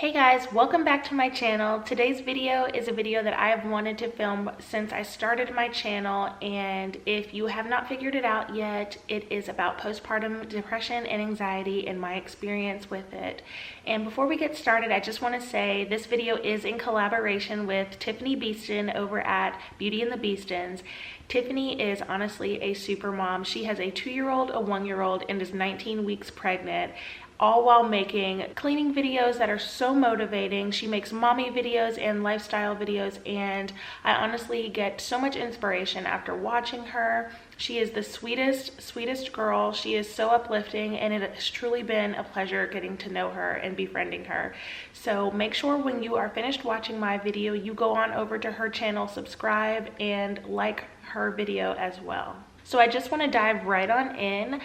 Hey guys, welcome back to my channel. Today's video is a video that I have wanted to film since I started my channel, and if you have not figured it out yet, it is about postpartum depression and anxiety and my experience with it. And before we get started, I just want to say this video is in collaboration with Tiffani Beaston over at Beauty and the Beastons. Tiffani is honestly a super mom. She has a 2-year-old, a 1-year-old, and is 19 weeks pregnant, all while making cleaning videos that are so motivating. She makes mommy videos and lifestyle videos, and I honestly get so much inspiration after watching her. She is the sweetest girl. She is so uplifting, and it has truly been a pleasure getting to know her and befriending her. So make sure when you are finished watching my video, you go on over to her channel, subscribe, and like her video as well. So I just want to dive right on in.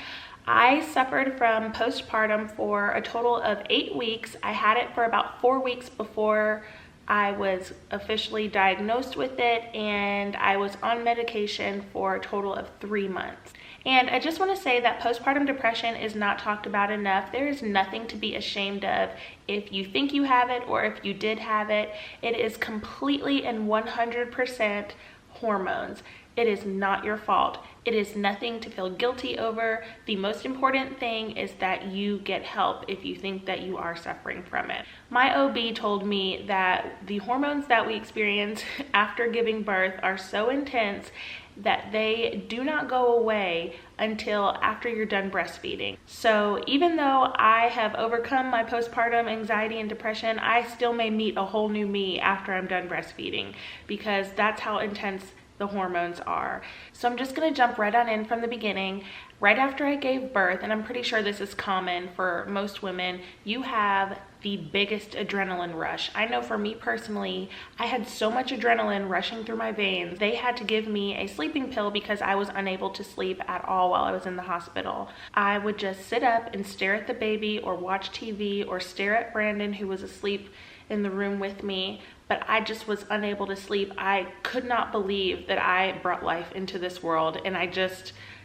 I suffered from postpartum for a total of 8 weeks. I had it for about 4 weeks before I was officially diagnosed with it, and I was on medication for a total of 3 months. And I just want to say that postpartum depression is not talked about enough. There is nothing to be ashamed of if you think you have it or if you did have it. It is completely and 100% hormones. It is not your fault. It is nothing to feel guilty over. The most important thing is that you get help if you think that you are suffering from it. My OB told me that the hormones that we experience after giving birth are so intense that they do not go away until after you're done breastfeeding. So even though I have overcome my postpartum anxiety and depression, I still may meet a whole new me after I'm done breastfeeding, because that's how intense the hormones are. So I'm just gonna jump right on in from the beginning. Right after I gave birth, and I'm pretty sure this is common for most women, you have the biggest adrenaline rush. I know for me personally, I had so much adrenaline rushing through my veins. They had to give me a sleeping pill because I was unable to sleep at all while I was in the hospital. I would just sit up and stare at the baby or watch TV or stare at Brandon, who was asleep in the room with me, but I just was unable to sleep. I could not believe that I brought life into this world, and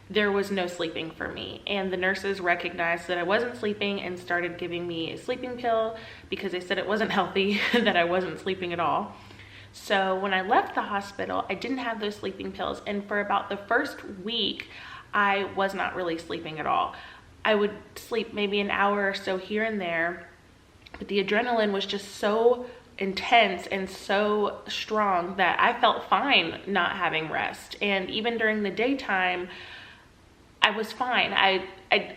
there was no sleeping for me. And the nurses recognized that I wasn't sleeping and started giving me a sleeping pill because they said it wasn't healthy that I wasn't sleeping at all. So when I left the hospital, I didn't have those sleeping pills, and for about the first week, I was not really sleeping at all. I would sleep maybe an hour or so here and there, but the adrenaline was just so intense and so strong that I felt fine not having rest. And even during the daytime, I was fine. I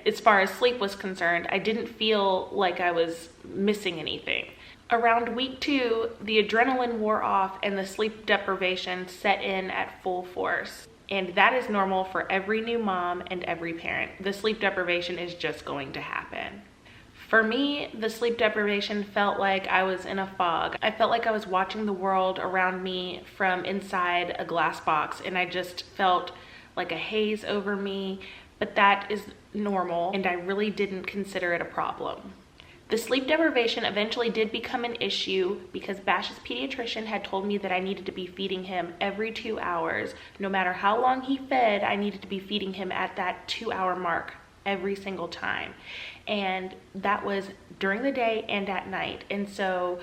as far as sleep was concerned, I didn't feel like I was missing anything. Around week 2, the adrenaline wore off and the sleep deprivation set in at full force. And that is normal for every new mom and every parent. The sleep deprivation is just going to happen. For me, the sleep deprivation felt like I was in a fog. I felt like I was watching the world around me from inside a glass box, and I just felt like a haze over me, but that is normal, and I really didn't consider it a problem. The sleep deprivation eventually did become an issue because Bash's pediatrician had told me that I needed to be feeding him every 2 hours. No matter how long he fed, I needed to be feeding him at that 2-hour mark every single time. And that was during the day and at night. And so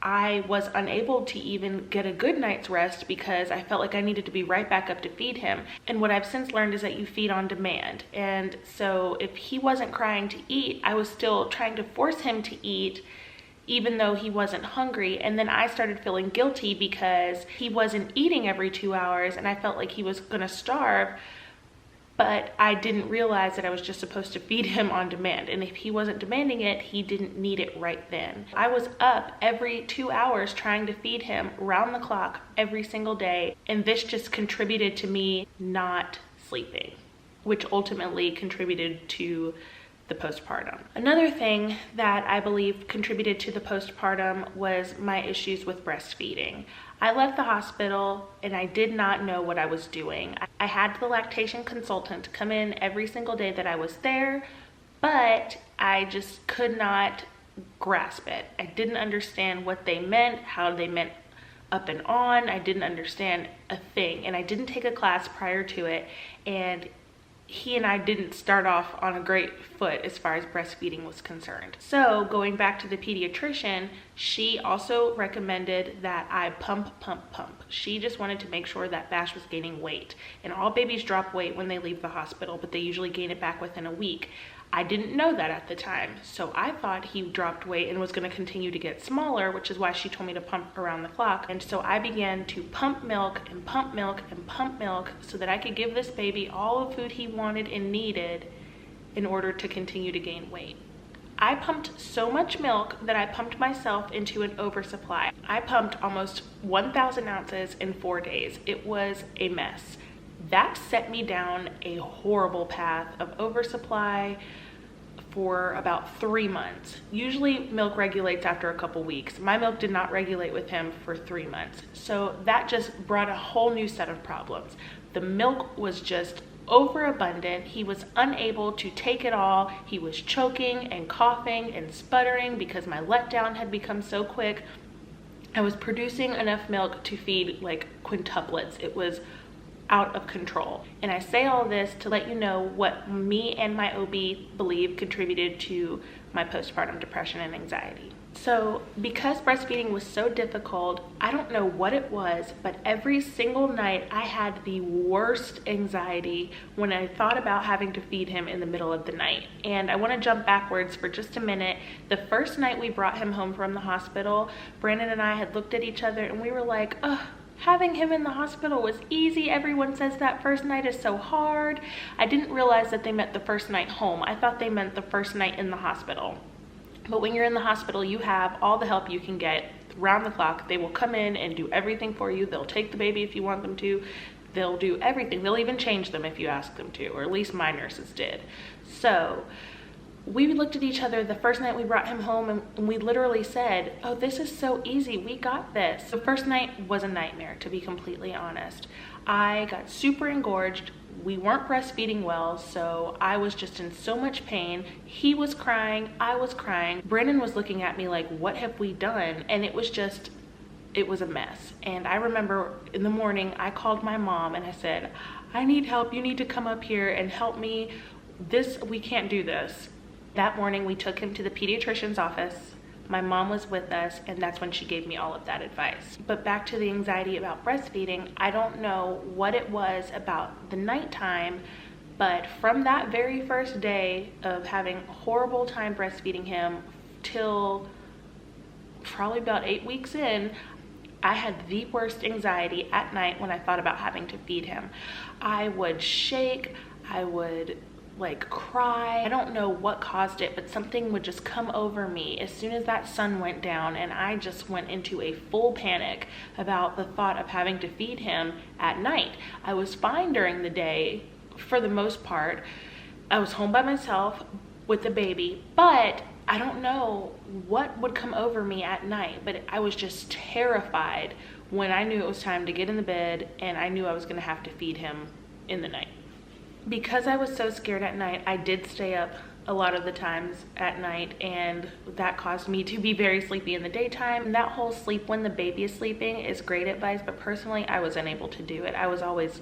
I was unable to even get a good night's rest because I felt like I needed to be right back up to feed him. And what I've since learned is that you feed on demand. And so if he wasn't crying to eat, I was still trying to force him to eat even though he wasn't hungry. And then I started feeling guilty because he wasn't eating every 2 hours, and I felt like he was gonna starve. But I didn't realize that I was just supposed to feed him on demand. And if he wasn't demanding it, he didn't need it right then. I was up every 2 hours trying to feed him round the clock every single day. And this just contributed to me not sleeping, which ultimately contributed to the postpartum. Another thing that I believe contributed to the postpartum was my issues with breastfeeding. I left the hospital and I did not know what I was doing. I had the lactation consultant come in every single day that I was there, but I just could not grasp it. I didn't understand what they meant, how they meant up and on. I didn't understand a thing, and I didn't take a class prior to it. And he and I didn't start off on a great foot as far as breastfeeding was concerned. So going back to the pediatrician, she also recommended that I pump. She just wanted to make sure that Bash was gaining weight. And all babies drop weight when they leave the hospital, but they usually gain it back within a week. I didn't know that at the time, so I thought he dropped weight and was going to continue to get smaller, which is why she told me to pump around the clock. And so I began to pump milk and pump milk and pump milk so that I could give this baby all the food he wanted and needed in order to continue to gain weight. I pumped so much milk that I pumped myself into an oversupply. I pumped almost 1,000 ounces in 4 days. It was a mess. That set me down a horrible path of oversupply for about 3 months. Usually milk regulates after a couple weeks. My milk did not regulate with him for 3 months. So that just brought a whole new set of problems. The milk was just overabundant. He was unable to take it all. He was choking and coughing and sputtering because my letdown had become so quick. I was producing enough milk to feed like quintuplets. It was out of control. And I say all this to let you know what me and my OB believe contributed to my postpartum depression and anxiety. So because breastfeeding was so difficult, I don't know what it was, but every single night I had the worst anxiety when I thought about having to feed him in the middle of the night. And I want to jump backwards for just a minute. The first night we brought him home from the hospital, Brandon and I had looked at each other and we were like, ugh, having him in the hospital was easy. Everyone says that first night is so hard. I didn't realize that they meant the first night home. I thought they meant the first night in the hospital. But when you're in the hospital, you have all the help you can get round the clock. They will come in and do everything for you. They'll take the baby if you want them to. They'll do everything. They'll even change them if you ask them to, or at least my nurses did. So we looked at each other the first night we brought him home and we literally said, oh, this is so easy. We got this. The first night was a nightmare, to be completely honest. I got super engorged. We weren't breastfeeding well, so I was just in so much pain. He was crying. I was crying. Brandon was looking at me like, what have we done? And it was a mess. And I remember in the morning, I called my mom and I said, I need help. You need to come up here and help me. We can't do this. That morning, we took him to the pediatrician's office. My mom was with us, and that's when she gave me all of that advice. But back to the anxiety about breastfeeding, I don't know what it was about the nighttime, but from that very first day of having a horrible time breastfeeding him till probably about 8 weeks in, I had the worst anxiety at night when I thought about having to feed him. I would shake, I would cry. I don't know what caused it, but something would just come over me as soon as that sun went down, and I just went into a full panic about the thought of having to feed him at night. I was fine during the day for the most part. I was home by myself with the baby, but I don't know what would come over me at night, but I was just terrified when I knew it was time to get in the bed and I knew I was going to have to feed him in the night. Because I was so scared at night, I did stay up a lot of the times at night, and that caused me to be very sleepy in the daytime. That whole sleep when the baby is sleeping is great advice, but personally, I was unable to do it. I was always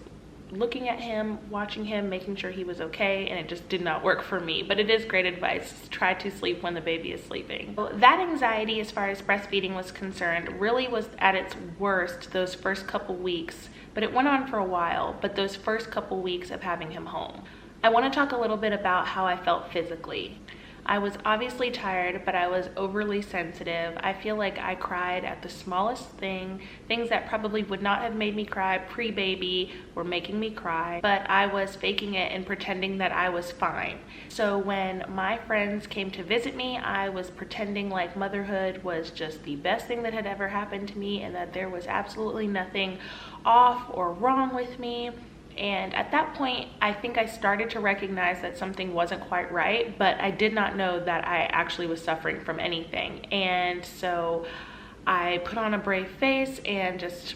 looking at him, watching him, making sure he was okay, and it just did not work for me. But it is great advice. Try to sleep when the baby is sleeping. So that anxiety as far as breastfeeding was concerned really was at its worst those first couple weeks, but it went on for a while, but those first couple weeks of having him home. I want to talk a little bit about how I felt physically. I was obviously tired, but I was overly sensitive. I feel like I cried at the smallest thing. Things that probably would not have made me cry pre-baby were making me cry, but I was faking it and pretending that I was fine. So when my friends came to visit me, I was pretending like motherhood was just the best thing that had ever happened to me and that there was absolutely nothing off or wrong with me. And at that point, I think I started to recognize that something wasn't quite right, but I did not know that I actually was suffering from anything. And so I put on a brave face and just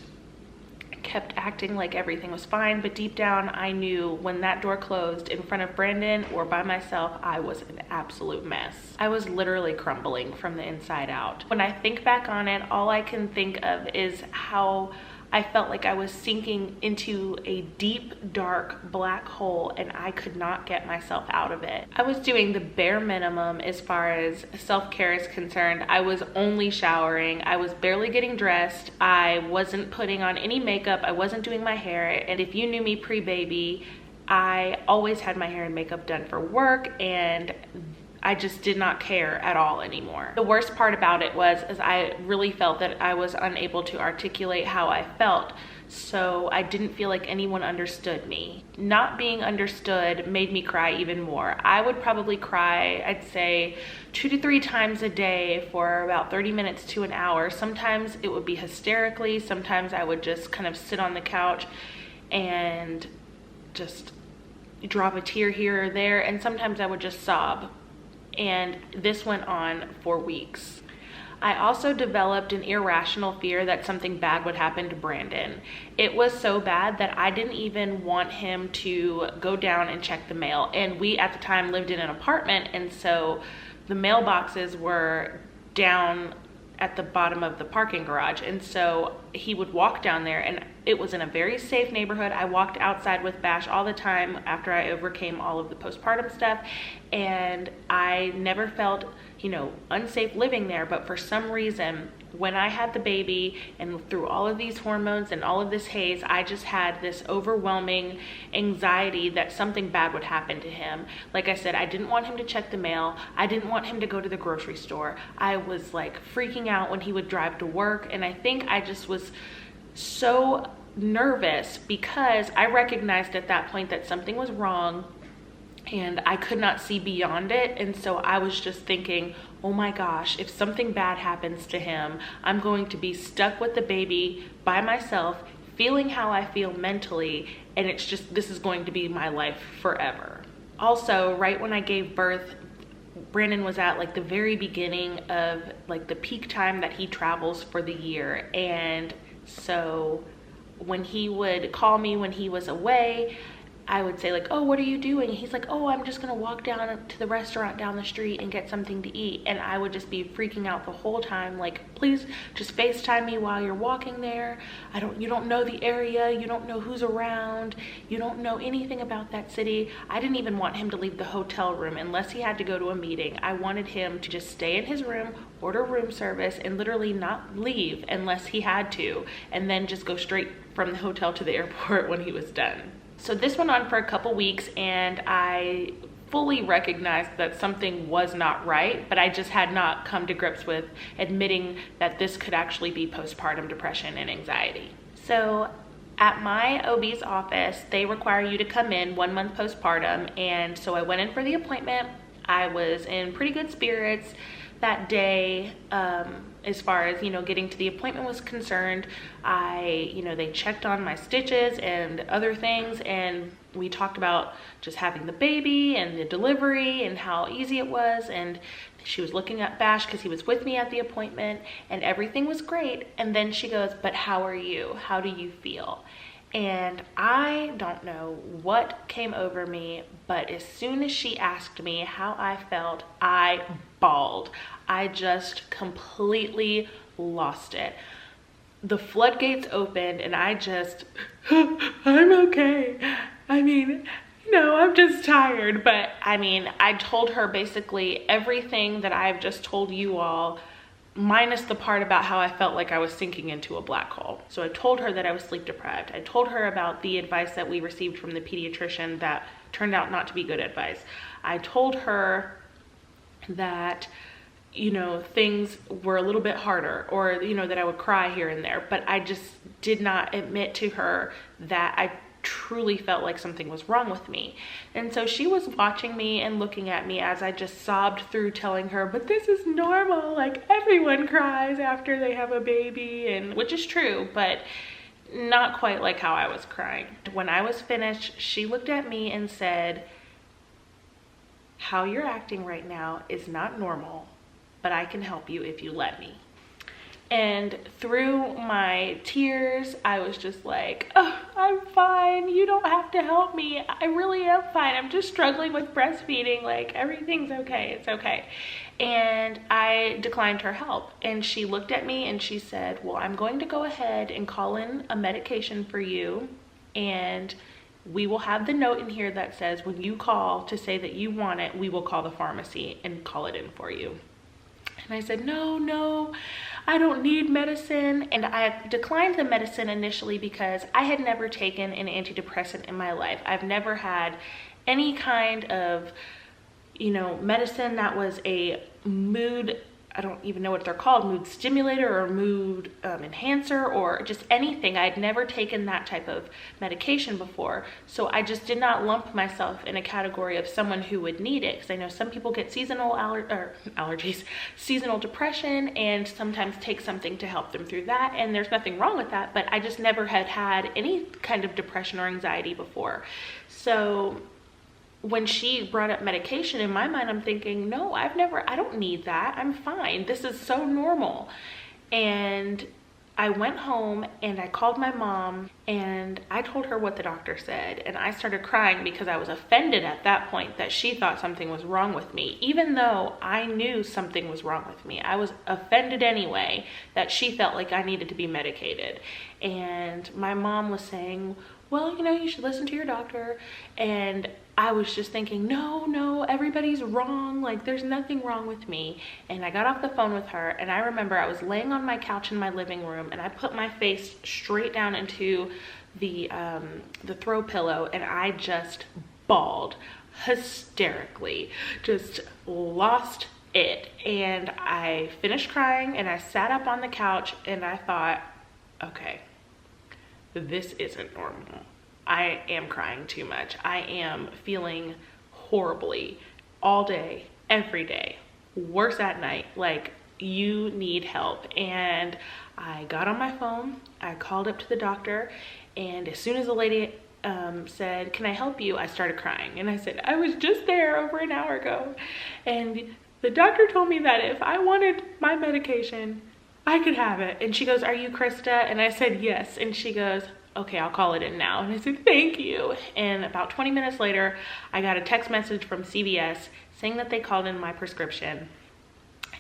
kept acting like everything was fine. But deep down, I knew when that door closed in front of Brandon or by myself, I was an absolute mess. I was literally crumbling from the inside out. When I think back on it, all I can think of is how I felt like I was sinking into a deep, dark, black hole, and I could not get myself out of it. I was doing the bare minimum as far as self-care is concerned. I was only showering. I was barely getting dressed. I wasn't putting on any makeup. I wasn't doing my hair. And if you knew me pre-baby, I always had my hair and makeup done for work, and I just did not care at all anymore. The worst part about it was I really felt that I was unable to articulate how I felt, so I didn't feel like anyone understood me. Not being understood made me cry even more. I would probably cry, I'd say 2 to 3 times a day for about 30 minutes to an hour. Sometimes it would be hysterically, sometimes I would just kind of sit on the couch and just drop a tear here or there, and sometimes I would just sob. And this went on for weeks. I also developed an irrational fear that something bad would happen to Brandon. It was so bad that I didn't even want him to go down and check the mail. And we at the time lived in an apartment, and so the mailboxes were down at the bottom of the parking garage, and so he would walk down there, and it was in a very safe neighborhood. I walked outside with Bash all the time after I overcame all of the postpartum stuff, and I never felt, you know, unsafe living there. But for some reason, when I had the baby and through all of these hormones and all of this haze, I just had this overwhelming anxiety that something bad would happen to him. Like I said, I didn't want him to check the mail. I didn't want him to go to the grocery store. I was like freaking out when he would drive to work, and I think I just was so nervous because I recognized at that point that something was wrong and I could not see beyond it. And so I was just thinking, oh my gosh, if something bad happens to him, I'm going to be stuck with the baby by myself, feeling how I feel mentally, and it's just, this is going to be my life forever. Also, right when I gave birth, Brandon was at like the very beginning of like the peak time that he travels for the year. And so when he would call me when he was away, I would say like, oh, what are you doing? He's like, oh, I'm just gonna walk down to the restaurant down the street and get something to eat. And I would just be freaking out the whole time, like, please just FaceTime me while you're walking there. You don't know the area, you don't know who's around, you don't know anything about that city. I didn't even want him to leave the hotel room unless he had to go to a meeting. I wanted him to just stay in his room, order room service, and literally not leave unless he had to, and then just go straight from the hotel to the airport when he was done. So this went on for a couple weeks, and I fully recognized that something was not right, but I just had not come to grips with admitting that this could actually be postpartum depression and anxiety. So at my OB's office, they require you to come in 1 month postpartum, and so I went in for the appointment. I was in pretty good spirits that day. As far as, you know, getting to the appointment was concerned, they checked on my stitches and other things, and we talked about just having the baby and the delivery and how easy it was, and she was looking at Bash because he was with me at the appointment, and everything was great. And then she goes, but how are you? How do you feel? And I don't know what came over me, but as soon as she asked me how I felt, I bawled. I just completely lost it. The floodgates opened, and I just, I'm okay. I mean, I'm just tired. But I mean, I told her basically everything that I've just told you all, minus the part about how I felt like I was sinking into a black hole. So I told her that I was sleep deprived. I told her about the advice that we received from the pediatrician that turned out not to be good advice. I told her that, things were a little bit harder, or, that I would cry here and there, but I just did not admit to her that I truly felt like something was wrong with me. And so she was watching me and looking at me as I just sobbed through telling her, but this is normal, like everyone cries after they have a baby, and which is true, but not quite like how I was crying. When I was finished, she looked at me and said, how you're acting right now is not normal, but I can help you if you let me. And through my tears, I was just like, oh, I'm fine. You don't have to help me. I really am fine. I'm just struggling with breastfeeding. Like, everything's okay. It's okay. And I declined her help. And she looked at me and she said, well, I'm going to go ahead and call in a medication for you. And we will have the note in here that says when you call to say that you want it, we will call the pharmacy and call it in for you. And I said, no, I don't need medicine. And I declined the medicine initially because I had never taken an antidepressant in my life. I've never had any kind of, medicine that was a mood, I don't even know what they're called, mood stimulator or mood enhancer or just anything. I'd never taken that type of medication before. So I just did not lump myself in a category of someone who would need it. Because I know some people get seasonal allergies, seasonal depression, and sometimes take something to help them through that. And there's nothing wrong with that, but I just never had any kind of depression or anxiety before. So when she brought up medication, in my mind, I'm thinking, no, I don't need that. I'm fine. This is so normal. And I went home and I called my mom and I told her what the doctor said. And I started crying because I was offended at that point that she thought something was wrong with me, even though I knew something was wrong with me. I was offended anyway that she felt like I needed to be medicated. And my mom was saying, well, you should listen to your doctor. And I was just thinking, no, everybody's wrong. Like, there's nothing wrong with me. And I got off the phone with her, and I remember I was laying on my couch in my living room, and I put my face straight down into the throw pillow, and I just bawled hysterically, just lost it. And I finished crying, and I sat up on the couch, and I thought, okay, this isn't normal. I am crying too much. I am feeling horribly all day, every day, worse at night. Like, you need help. And I got on my phone, I called up to the doctor, and as soon as the lady said, can I help you? I started crying. And I said, I was just there over an hour ago. And the doctor told me that if I wanted my medication, I could have it. And she goes, are you Krista? And I said, yes. And she goes, okay, I'll call it in now. And I said, thank you. And about 20 minutes later, I got a text message from CVS saying that they called in my prescription.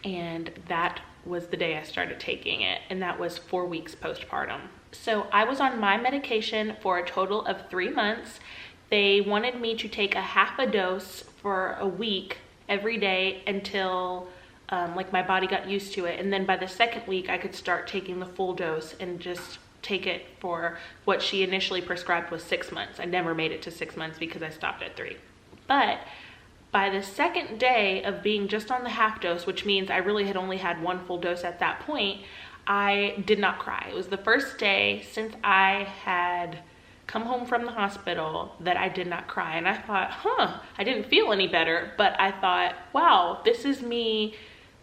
And that was the day I started taking it. And that was 4 weeks postpartum. So I was on my medication for a total of 3 months. They wanted me to take a half a dose for a week every day until like my body got used to it. And then by the second week, I could start taking the full dose and just take it for what she initially prescribed was 6 months. I never made it to 6 months because I stopped at 3. But by the second day of being just on the half dose, which means I really had only had 1 full dose at that point, I did not cry. It was the first day since I had come home from the hospital that I did not cry. And I thought, I didn't feel any better, but I thought, wow, this is me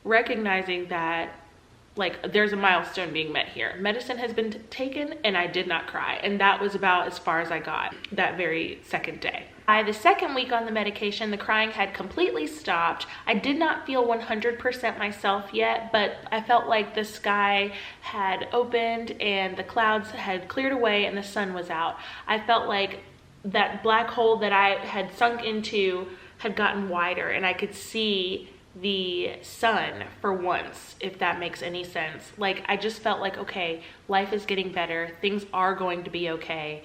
recognizing that, like, there's a milestone being met here. Medicine has been taken and I did not cry. And that was about as far as I got that very second day. By the second week on the medication, the crying had completely stopped. I did not feel 100% myself yet, but I felt like the sky had opened and the clouds had cleared away and the sun was out. I felt like that black hole that I had sunk into had gotten wider and I could see the sun for once, if that makes any sense. Like, I just felt like, okay, life is getting better. Things are going to be okay.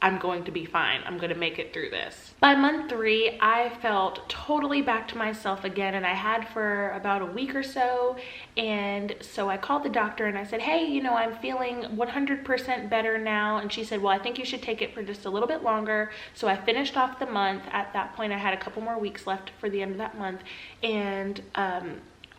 I'm going to be fine. I'm going to make it through this. By month 3, I felt totally back to myself again, and I had for about a week or so. And so I called the doctor and I said, hey, I'm feeling 100% better now. And she said, well, I think you should take it for just a little bit longer. So I finished off the month. At that point, I had a couple more weeks left for the end of that month. And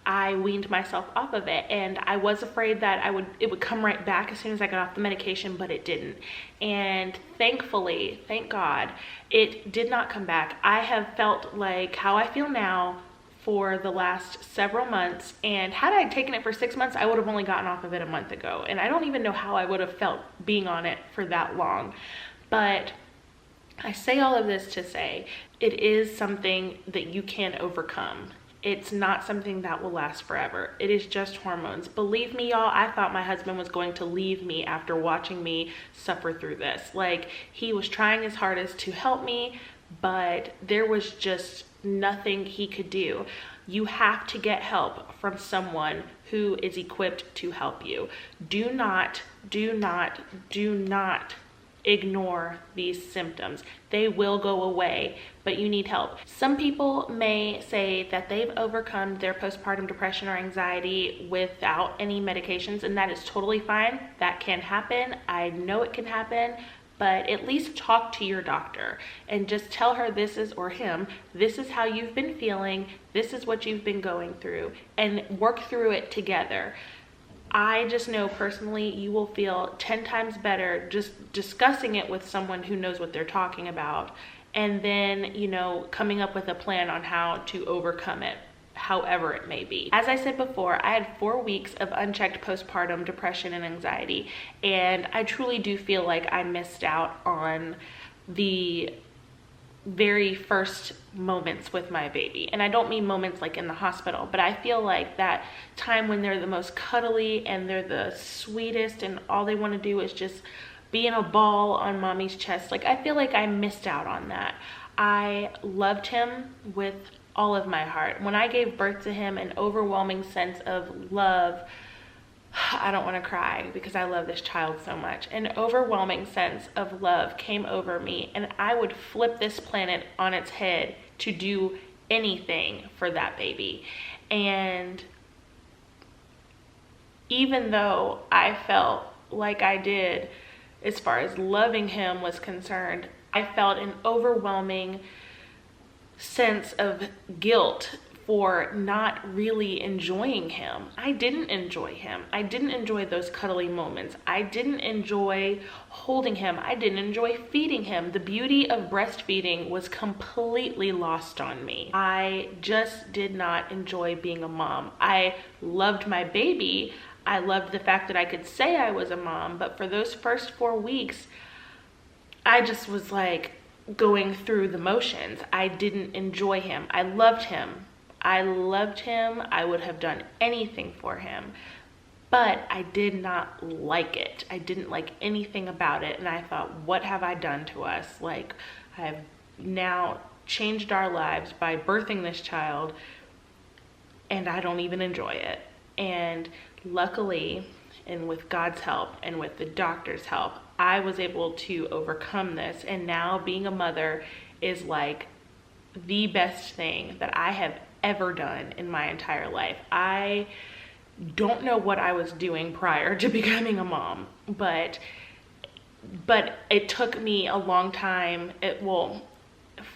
I weaned myself off of it, and I was afraid that it would come right back as soon as I got off the medication, but it didn't. And thankfully, thank God, it did not come back. I have felt like how I feel now for the last several months, and had I taken it for 6 months, I would have only gotten off of it a month ago. And I don't even know how I would have felt being on it for that long. But I say all of this to say it is something that you can overcome. It's not something that will last forever. It is just hormones. Believe me, y'all, I thought my husband was going to leave me after watching me suffer through this. Like, he was trying his hardest to help me, but there was just nothing he could do. You have to get help from someone who is equipped to help you. Do not ignore these symptoms. They will go away, but you need help. Some people may say that they've overcome their postpartum depression or anxiety without any medications, and that is totally fine. That can happen. I know it can happen, but at least talk to your doctor and just tell her or him, this is how you've been feeling, this is what you've been going through, and work through it together. I just know personally you will feel 10 times better just discussing it with someone who knows what they're talking about, and then, you know, coming up with a plan on how to overcome it, however it may be. As I said before, I had 4 weeks of unchecked postpartum depression and anxiety, and I truly do feel like I missed out on the very first moments with my baby. And I don't mean moments like in the hospital, but I feel like that time when they're the most cuddly and they're the sweetest and all they want to do is just be in a ball on mommy's chest. Like, I feel like I missed out on that. I loved him with all of my heart. When I gave birth to him, an overwhelming sense of love, I don't want to cry because I love this child so much. An overwhelming sense of love came over me, and I would flip this planet on its head to do anything for that baby. And even though I felt like I did as far as loving him was concerned, I felt an overwhelming sense of guilt for not really enjoying him. I didn't enjoy him. I didn't enjoy those cuddly moments. I didn't enjoy holding him. I didn't enjoy feeding him. The beauty of breastfeeding was completely lost on me. I just did not enjoy being a mom. I loved my baby. I loved the fact that I could say I was a mom, but for those first 4 weeks, I just was like going through the motions. I didn't enjoy him. I loved him. I would have done anything for him, but I did not like it. I didn't like anything about it. And I thought, what have I done to us? Like, I've now changed our lives by birthing this child, and I don't even enjoy it. And luckily, and with God's help and with the doctor's help, I was able to overcome this. And now being a mother is like the best thing that I have ever done in my entire life. I don't know what I was doing prior to becoming a mom, but it took me a long time.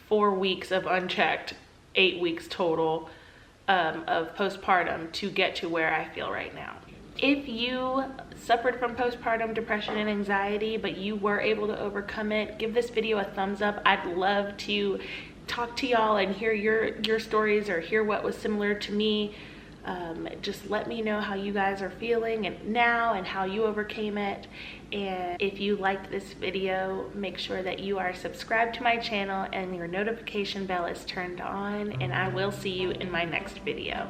4 weeks of unchecked, 8 weeks total of postpartum to get to where I feel right now. If you suffered from postpartum depression and anxiety, but you were able to overcome it, give this video a thumbs up. I'd love to talk to y'all and hear your stories, or hear what was similar to me. Just let me know how you guys are feeling and how you overcame it. And if you liked this video, make sure that you are subscribed to my channel and your notification bell is turned on, and I will see you in my next video.